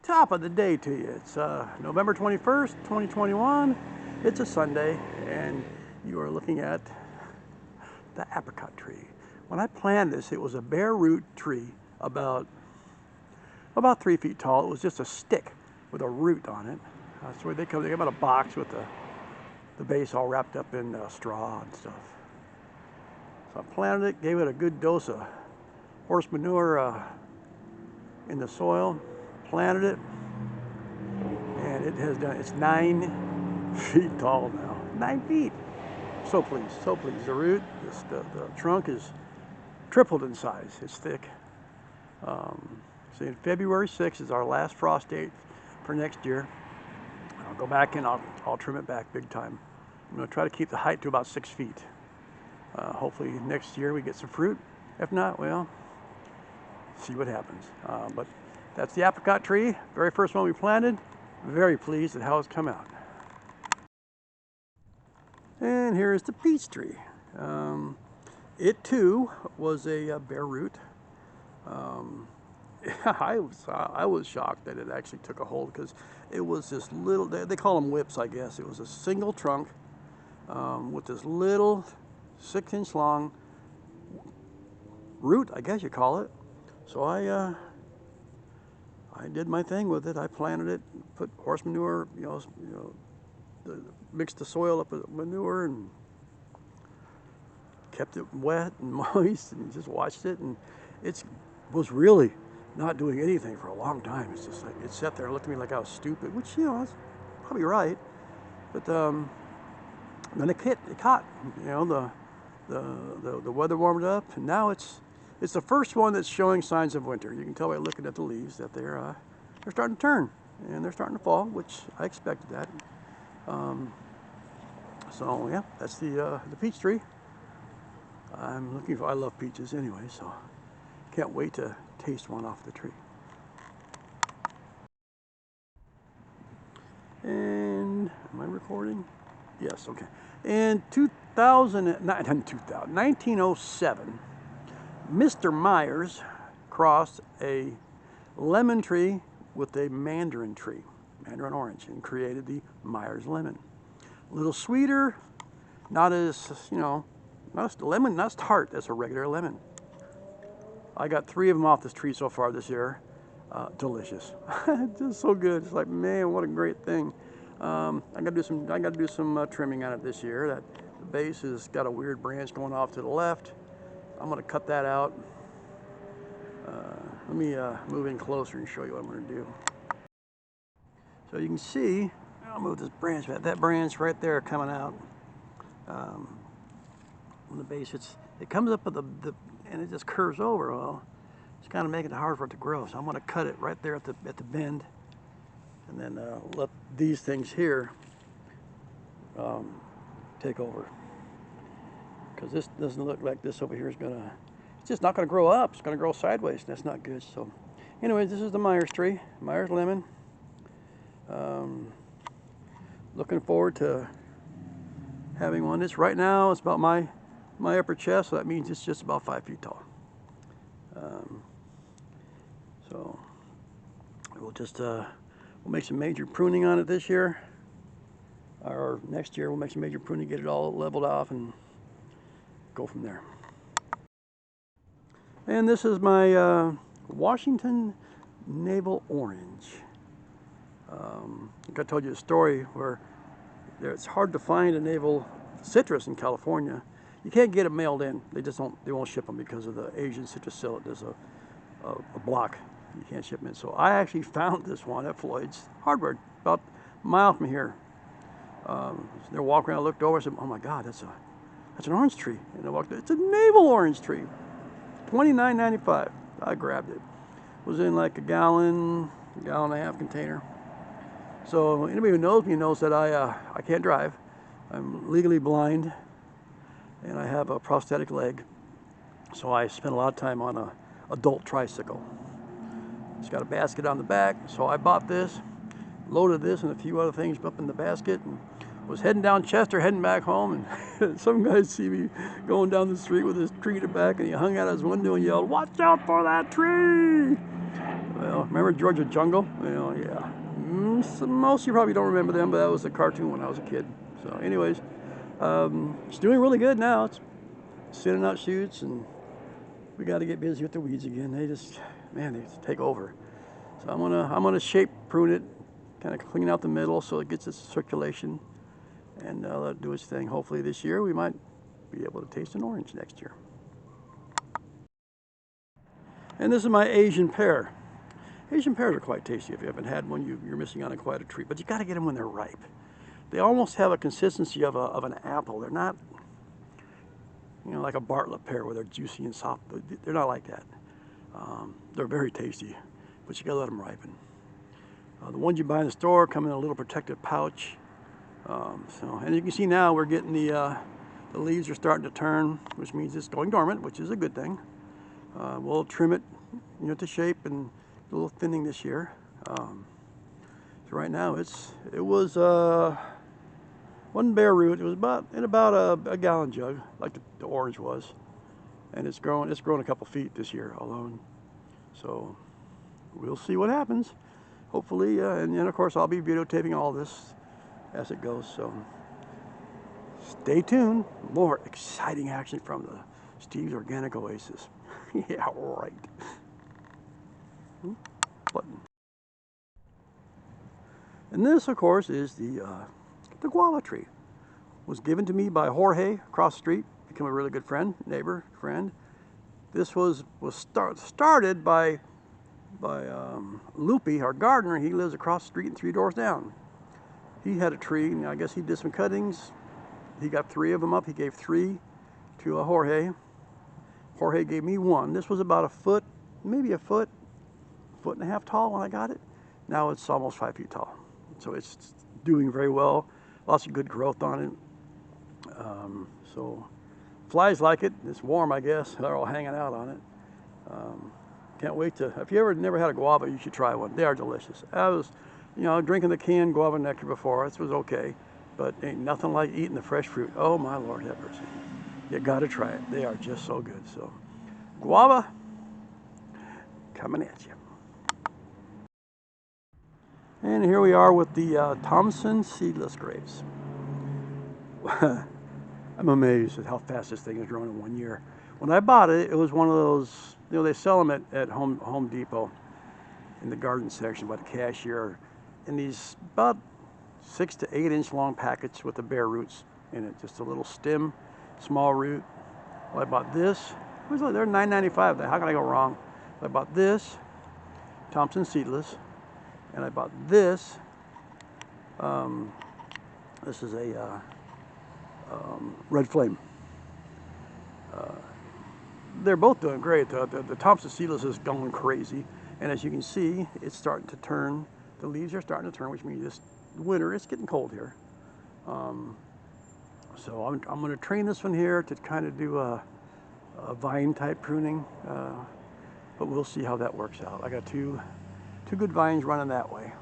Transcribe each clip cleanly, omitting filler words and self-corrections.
Top of the day to you. It's November 21st, 2021. It's a Sunday, and you are looking at the apricot tree. When I planted this, it was a bare root tree about 3 feet tall. It was just a stick with a root on it. That's the way they come. They come out a box with the base all wrapped up in straw and stuff. So I planted it, gave it a good dose of horse manure in the soil, planted it, and it has done. It's 9 feet tall now. 9 feet. So pleased, so pleased. The root, the trunk is tripled in size. It's thick. So in February 6th is our last frost date for next year. I'll go back and I'll trim it back big time. I'm going to try to keep the height to about 6 feet. Hopefully next year we get some fruit. If not, well, see what happens. But that's the apricot tree, very first one we planted. Very pleased at how it's come out. And here is the peach tree. It too was a bare root. I was shocked that it actually took a hold, because it was this little, they call them whips, I guess. It was a single trunk with this little 6-inch long root, I guess you call it. So I did my thing with it. I planted it, put horse manure, mixed the soil up with manure and kept it wet and moist, and just watched it, and it was really not doing anything for a long time. It's just like, it sat there and looked at me like I was stupid, which, is probably right. But then it caught, the weather warmed up, and now it's the first one that's showing signs of winter. You can tell by looking at the leaves that they're starting to turn, and they're starting to fall, which I expected that. So yeah, that's the peach tree. I love peaches anyway, so can't wait to taste one off the tree. And am I recording? Yes, okay. In 1907, Mr. Myers crossed a lemon tree with a mandarin tree, mandarin orange, and created the Myers lemon. A little sweeter, not as, not as lemon, not as tart as a regular lemon. I got 3 of them off this tree so far this year. Delicious, just so good. It's like, man, what a great thing. I got to do some trimming on it this year. That the base has got a weird branch going off to the left. I'm going to cut that out. Let me move in closer and show you what I'm going to do. So you can see, I'll move this branch back. That branch right there coming out on the base. It comes up with and it just curves over. Well, it's kind of making it hard for it to grow. So I'm going to cut it right there at the bend, and then let these things here take over. Because this doesn't look like this over here is gonna, it's just not gonna grow up. It's gonna grow sideways. That's not good. So anyways, this is the Myers tree, Myers lemon. Looking forward to having one. This right now, it's about my upper chest, so that means it's just about 5 feet tall. So we'll just we'll make some major pruning on it this year, or next year we'll make some major pruning, get it all leveled off, and go from there. And this is my Washington Naval Orange. I told you a story where it's hard to find a naval citrus in California. You can't get it mailed in. They won't ship them because of the Asian citrus psyllid. There's a block. You can't ship them in. So I actually found this one at Floyd's Hardware, about a mile from here. They're walking around, I looked over, I said, oh my God, that's an orange tree. And I walked, it's a Naval Orange tree. $29.95. I grabbed it. It was in like a gallon and a half container. So anybody who knows me knows that I can't drive. I'm legally blind, and I have a prosthetic leg. So I spend a lot of time on a adult tricycle. It's got a basket on the back. So I bought this, loaded this and a few other things up in the basket, and was heading down Chester, heading back home, and some guys see me going down the street with this tree in the back, and he hung out his window and yelled, "Watch out for that tree!" Well, remember Georgia Jungle? Well, yeah. Most of you probably don't remember them, but that was a cartoon when I was a kid. So anyways, it's doing really good now. It's sending out shoots, and we got to get busy with the weeds again. They just take over. So I'm gonna shape prune it, kind of clean out the middle so it gets its circulation, and let it do its thing. Hopefully this year we might be able to taste an orange next year. And this is my Asian pear. Asian pears are quite tasty. If you haven't had one, you're missing out on quite a treat. But you got to get them when they're ripe. They almost have a consistency of an apple. They're not, like a Bartlett pear where they're juicy and soft. They're not like that. They're very tasty, but you got to let them ripen. The ones you buy in the store come in a little protective pouch. And you can see now we're getting the leaves are starting to turn, which means it's going dormant, which is a good thing. We'll trim it, to shape and a little thinning this year. So right now it was one bare root. It was about a gallon jug, like the orange was, and it's grown a couple feet this year alone. So we'll see what happens. Hopefully, and then of course I'll be videotaping all this as it goes. So stay tuned. More exciting action from the Steve's Organic Oasis. Yeah, right. Button. And this, of course, is the guava tree. It was given to me by Jorge across the street. Become a really good friend, neighbor, friend. This was started by Loopy, our gardener. He lives across the street and 3 doors down. He had a tree, and I guess he did some cuttings. He got 3 of them up. He gave 3 to Jorge. Jorge gave me 1. This was about a foot, maybe a foot and a half tall when I got it. Now it's almost 5 feet tall. So it's doing very well. Lots of good growth on it. So flies like it. It's warm, I guess. They're all hanging out on it. Can't wait to, if you never had a guava, you should try one. They are delicious. I was, drinking the canned guava nectar before. This was okay, but ain't nothing like eating the fresh fruit. Oh my Lord, have mercy. You gotta try it. They are just so good. So, guava, coming at you. And here we are with the Thompson Seedless grapes. I'm amazed at how fast this thing has grown in 1 year. When I bought it, it was one of those, they sell them at Home Depot in the garden section by the cashier in these about 6 to 8 inch long packets with the bare roots in it. Just a little stem, small root. Well, I bought this. They're $9.95. How can I go wrong? I bought this, Thompson Seedless, and I bought this. This is a Red Flame. They're both doing great. The Thompson Seedless is going crazy, and as you can see, it's starting to turn. The leaves are starting to turn, which means this winter it's getting cold here. So I'm going to train this one here to kind of do a vine type pruning, but we'll see how that works out. I got two good vines running that way.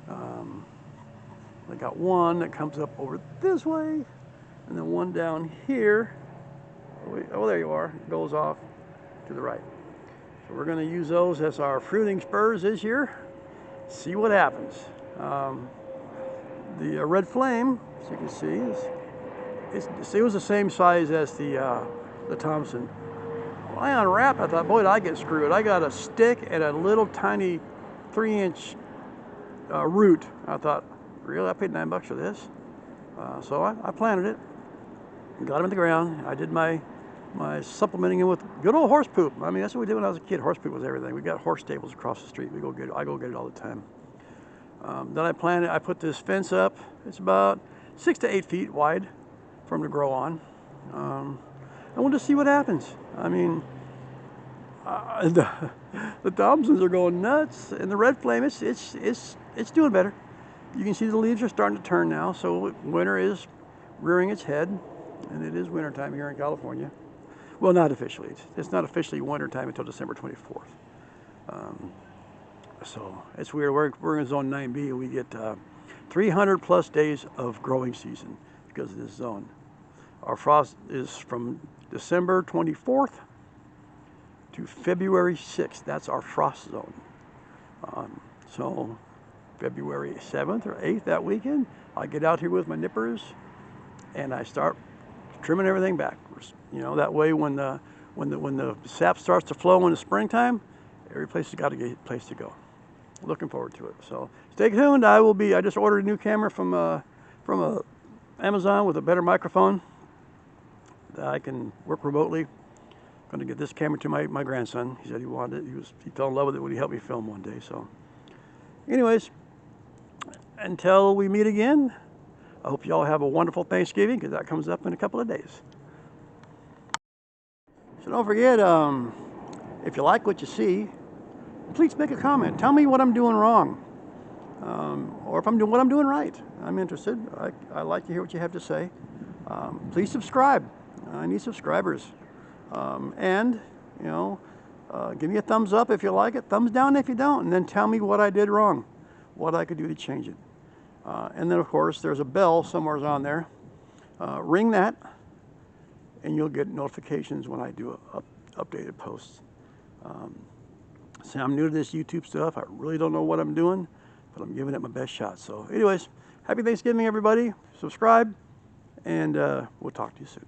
I got one that comes up over this way, and then one down here. Oh, there you are. Goes off to the right. So we're going to use those as our fruiting spurs this year. See what happens. The Red Flame, as you can see, it was the same size as the Thompson. When I unwrapped, I thought, boy, did I get screwed. I got a stick and a little tiny 3-inch root. I thought, really? I paid $9 for this? So I planted it, got them in the ground. I did my supplementing it with good old horse poop. I mean, that's what we did when I was a kid. Horse poop was everything. We got horse stables across the street. I go get it all the time. Then I put this fence up. It's about 6 to 8 feet wide for them to grow on. I want to see what happens. I mean, the Thompsons are going nuts, and the Red Flame, it's doing better. You can see the leaves are starting to turn now, so winter is rearing its head, and it is winter time here in California. Well, not officially. It's not officially winter time until December 24th. So it's weird. We're in zone 9B, and we get 300 plus days of growing season because of this zone. Our frost is from December 24th to February 6th. That's our frost zone. So February 7th or 8th that weekend, I get out here with my nippers and I start trimming everything back. You know, that way when the sap starts to flow in the springtime, every place has got a place to go. Looking forward to it. So stay tuned. I just ordered a new camera from Amazon with a better microphone that I can work remotely. Going to get this camera to my grandson. He said he wanted it. He fell in love with it when he helped me film one day. So anyways, until we meet again, I hope you all have a wonderful Thanksgiving, because that comes up in a couple of days. So don't forget, if you like what you see, please make a comment. Tell me what I'm doing wrong, or if I'm doing what I'm doing right. I'm interested. I like to hear what you have to say. Please subscribe. I need subscribers. And, you know, give me a thumbs up if you like it, thumbs down if you don't, and then tell me what I did wrong, what I could do to change it. And then, of course, there's a bell somewhere on there. Ring that, and you'll get notifications when I do updated posts. See, I'm new to this YouTube stuff. I really don't know what I'm doing, but I'm giving it my best shot. So anyways, happy Thanksgiving, everybody. Subscribe, and we'll talk to you soon.